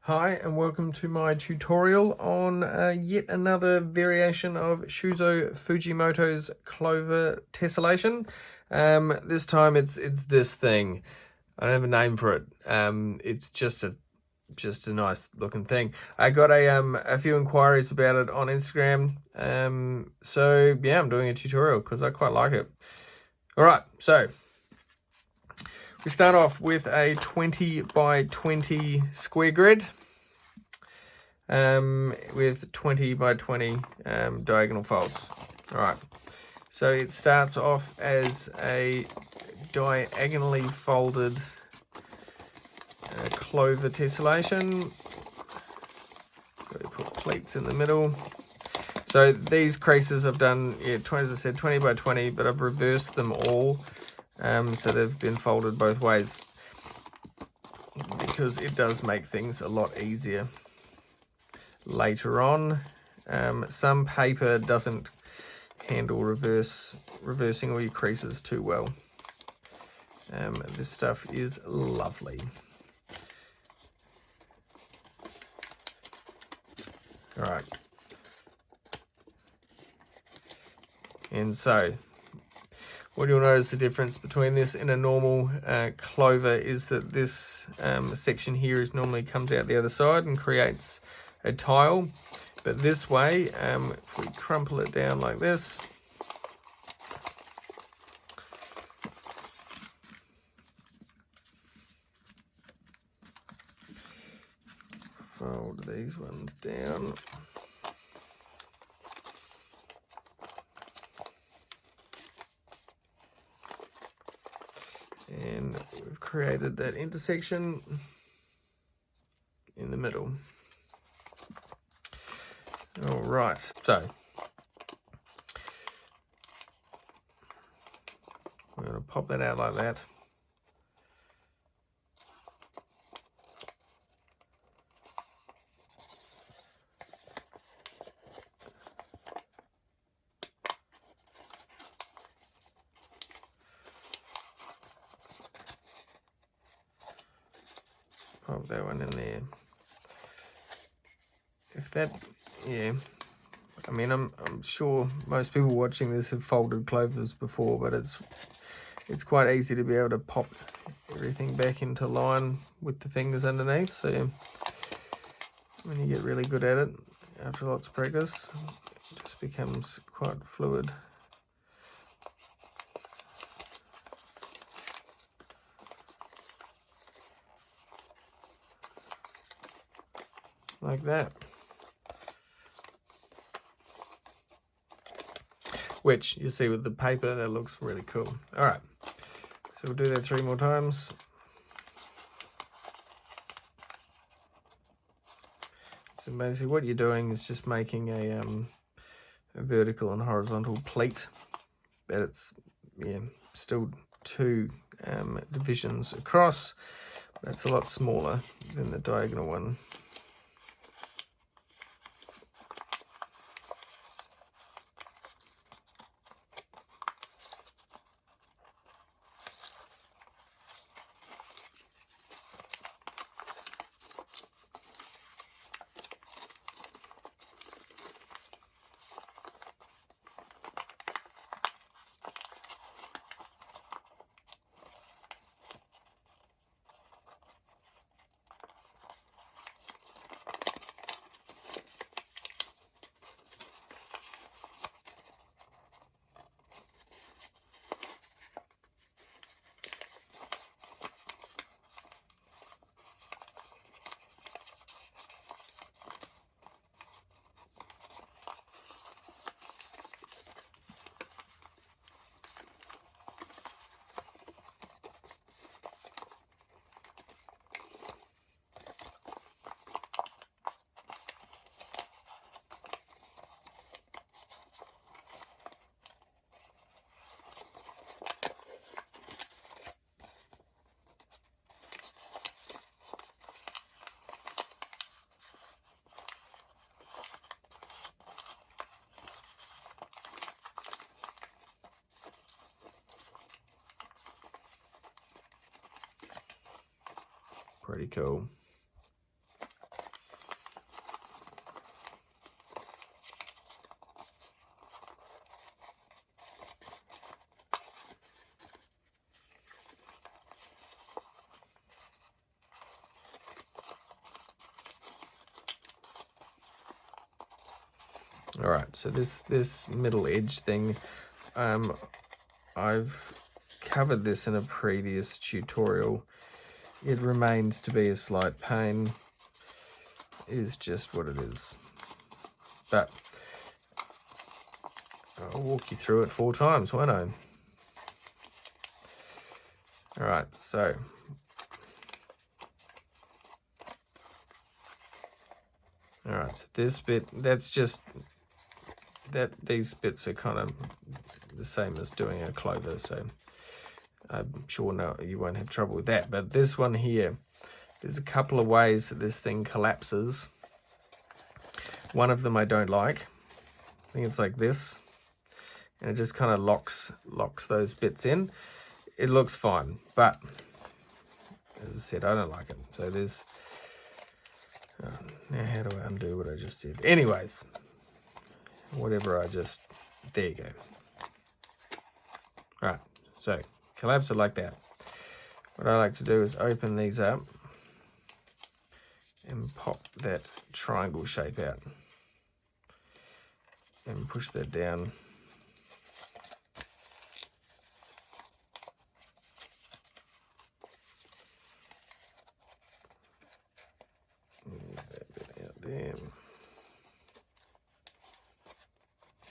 Hi and welcome to my tutorial on yet another variation of Shuzo Fujimoto's Clover tessellation. This time it's this thing. I don't have a name for it. It's just a nice looking thing. I got a few inquiries about it on Instagram. So yeah, I'm doing a tutorial because I quite like it. All right, so we start off with a 20 by 20 square grid. With 20 by 20 diagonal folds. All right, so it starts off as a diagonally folded Clover tessellation. So we put pleats in the middle. So these creases I've done, yeah, 20, as I said, 20 by 20, but I've reversed them all, so they've been folded both ways because it does make things a lot easier later on. Some paper doesn't handle reversing all your creases too well. This stuff is lovely. All right, and so what you'll notice the difference between this and a normal Clover is that this section here normally comes out the other side and creates a tile, but this way, if we crumple it down like this, fold these ones down, and we've created that intersection in the middle. All right, so we're going to pop that out like that. Pop that one in there. If that, yeah, I mean, I'm sure most people watching this have folded Clovers before, but it's quite easy to be able to pop everything back into line with the fingers underneath. So when you get really good at it, after lots of practice, it just becomes quite fluid. Like that. Which you see with the paper, that looks really cool. All right, so we'll do that 3 more times. So basically what you're doing is just making a vertical and horizontal pleat, but it's, yeah, still 2 divisions across. That's a lot smaller than the diagonal one. Pretty cool. All right, so this middle edge thing, I've covered this in a previous tutorial. It remains to be a slight pain. It is just what it is. But I'll walk you through it 4 times, won't I? All right, so this bit, that's just that these bits are kind of the same as doing a clover, so I'm sure no, you won't have trouble with that. But this one here, there's a couple of ways that this thing collapses. One of them I don't like. I think it's like this, and it just kind of locks those bits in. It looks fine, but as I said, I don't like it. So there's now how do I undo what I just did? Anyways, whatever there you go. Right, so collapse it like that. What I like to do is open these up and pop that triangle shape out and push that down. Move that bit out there.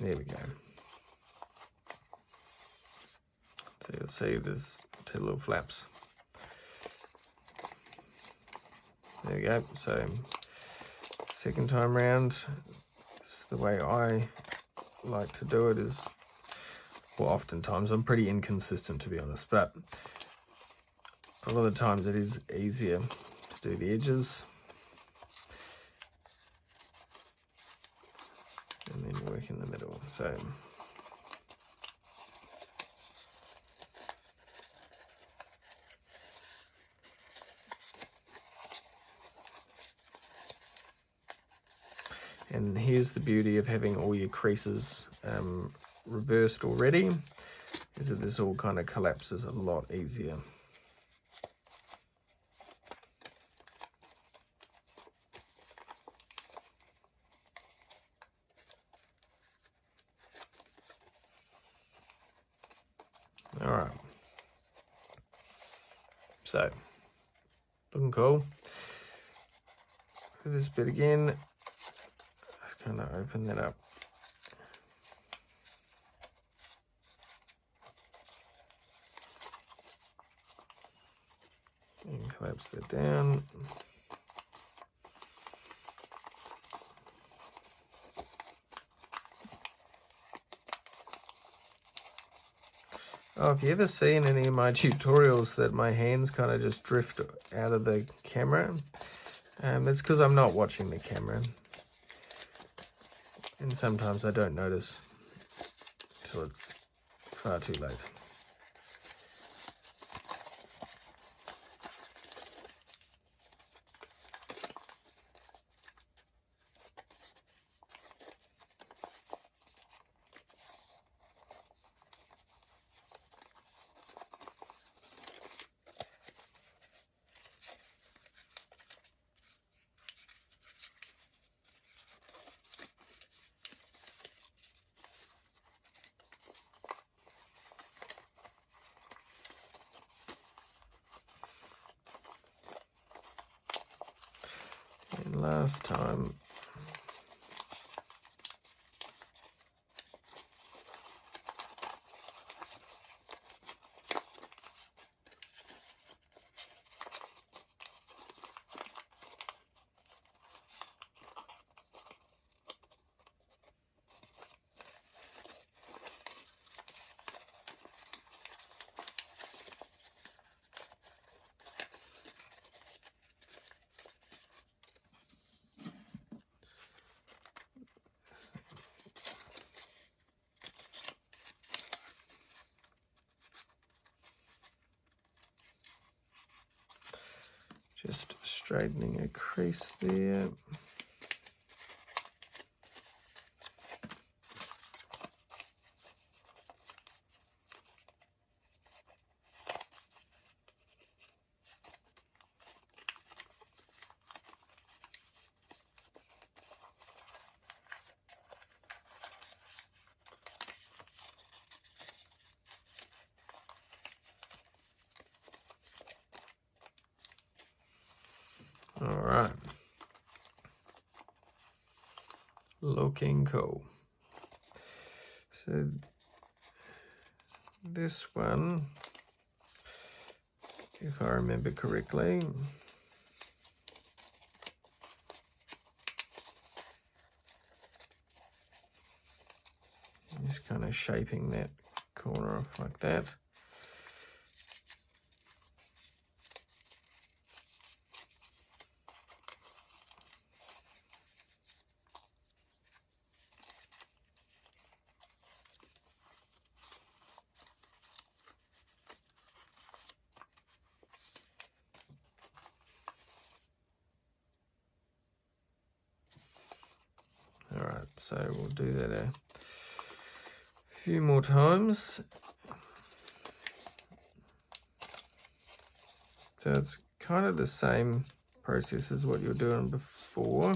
There we go. So you'll see there's 2 little flaps. There we go. So second time round, the way I like to do it is, well, oftentimes I'm pretty inconsistent, to be honest, but a lot of the times it is easier to do the edges and then work in the middle. So and here's the beauty of having all your creases reversed already, is that this all kind of collapses a lot easier. All right, so looking cool. Do this bit again. Just kind of open that up. And collapse that down. Oh, if you ever seen any of my tutorials that my hands kind of just drift out of the camera, it's because I'm not watching the camera. And sometimes I don't notice till it's far too late. And last time, just straightening a crease there. All right. Looking cool. So this one, if I remember correctly, just kind of shaping that corner off like that. All right, so we'll do that a few more times. So it's kind of the same process as what you were doing before.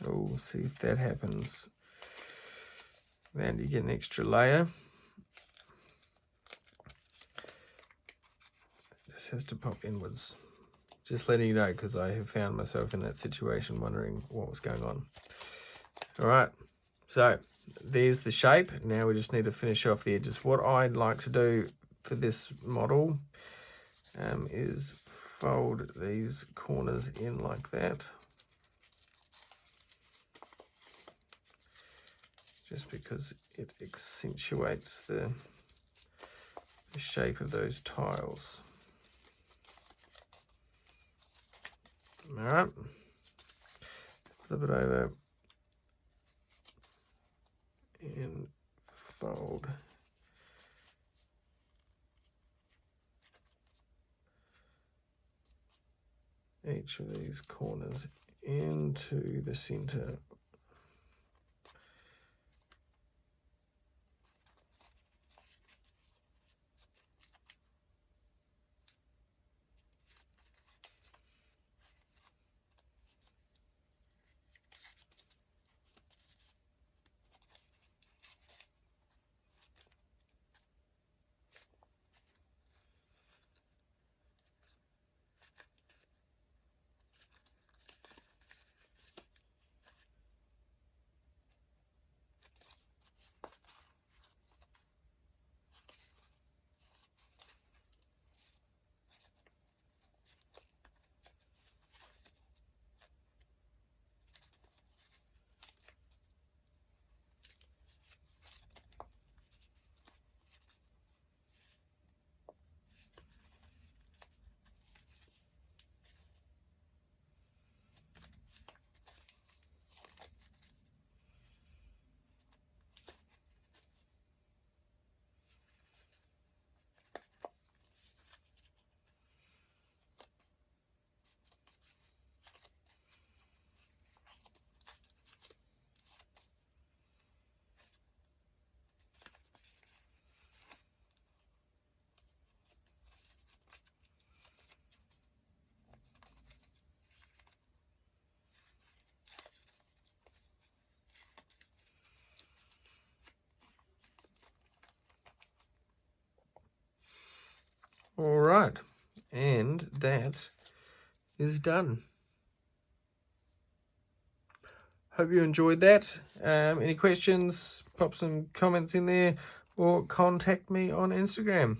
So we'll see if that happens. Then you get an extra layer. This has to pop inwards. Just letting you know, because I have found myself in that situation wondering what was going on. All right, so there's the shape. Now we just need to finish off the edges. What I'd like to do for this model is fold these corners in like that. Just because it accentuates the shape of those tiles. All right, flip it over and fold each of these corners into the center. All right, and that is done. Hope you enjoyed that. Any questions, pop some comments in there or contact me on Instagram.